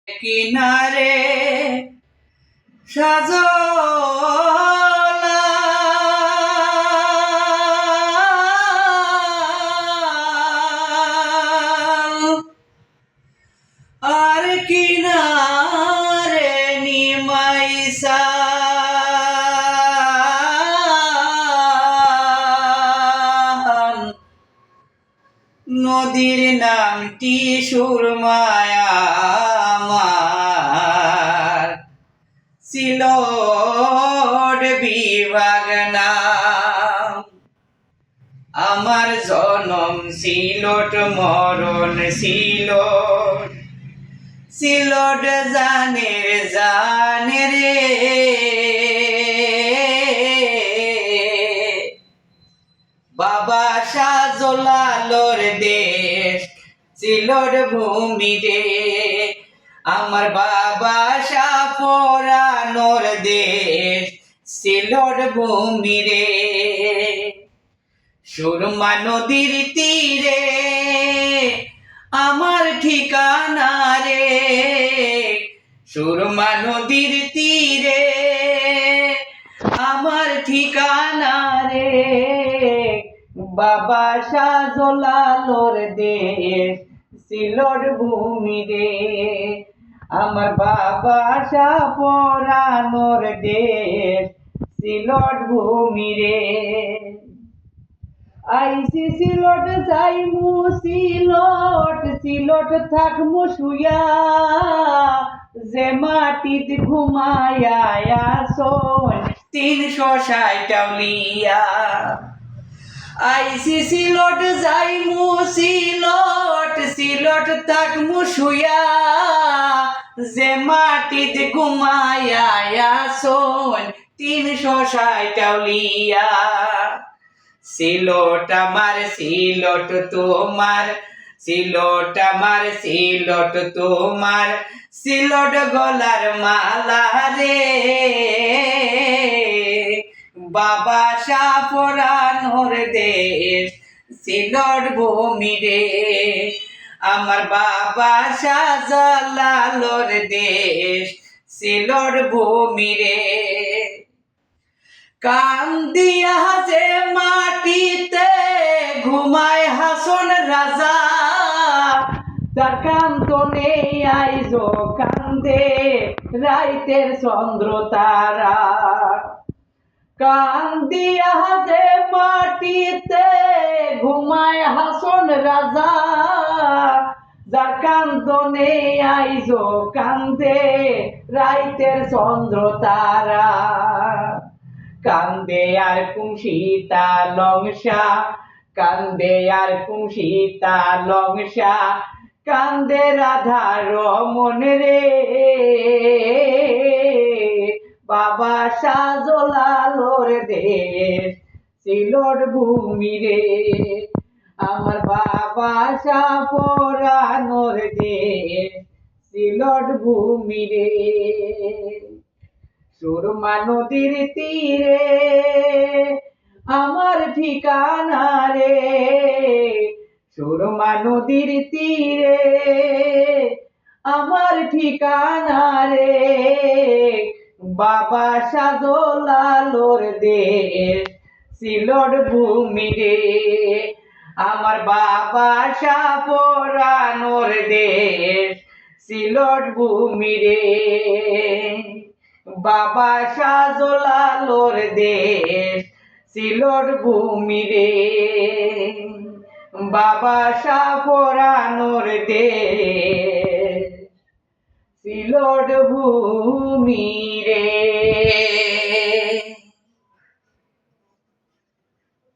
কিনারে সাজলা আর কিনারে নিমাইসা নদীর নামটি সুরমায়া আমার সিলট বিভাগ নাম। আমার জনম সিলট, মরণ সিলট, সিলট জানের জানে রে। বাবা শাহজালালর দেশ সিলট ভূমি রে। আমার বাবা শাহ পরানোর দেশ সিলট ভূমি রে। সুরমা নদীর তীরে আমার ঠিকানা রে। সুরমা নদীর তীরে আমার ঠিকানা রে। বাবা শাহজালালর দেশ সিলট ভূমি রে। আমার বাবা শাহ পরানোর দেশ সিলট ভূমি রে। আইসি সিলট যাইমু সিলট, সিলট থাকমু শুয়া, যে মাটিত ঘুমায়া আসন 360 টাউলিয়া। আইসি সিলট যাইমু সিলট, সিলট থাকমু শুয়া, যে মাটিত ঘুমায়া আসন 360 টাউলিয়া। সিলট আমার সিলট তোমার, সিলট আমার সিলট তোমার, সিলট গলার মালা রে। বাবা শাহ পরানোর দেশ সিলট ভূমি রে। আমার বাবা শাহজালালর দেশ সিলট ভূমি রে। কান দিয়া যে মাটিতে ঘুমায় হাসন রাজা, তার কান্ত নেই আইজো কান্দে রাইতের চন্দ্র তারা। কান দিয়া যে মাটিতে ঘুমায় হাসন রাজা, যার কান্ত নেই আইজো কান্দে রাইতের চন্দ্র তারা। কান্দে আর কুমসিতা লংসা, কান্দে আর কুমসিতা লংসা, কান্দে রাধা রমন রে। বাবা শাহজালালর দেশ সিলট ভূমি রে। আমার বাবা শাহ পরানোর দেশ সিলট ভূমি রে। সুরমা নদীর তীরে আমার ঠিকানা রে। সুরমা নদীর তীরে আমার ঠিকানা রে। বাবা শাহজালালর দেশ সিলট ভূমি রে। আমার বাবা শাহ পরানোর দেশ সিলট ভূমি রে। বাবা শাহজালালর দেশ সিলট ভূমি রে। বাবা শাহ পরানোর দেশ সিলট ভূমি রে।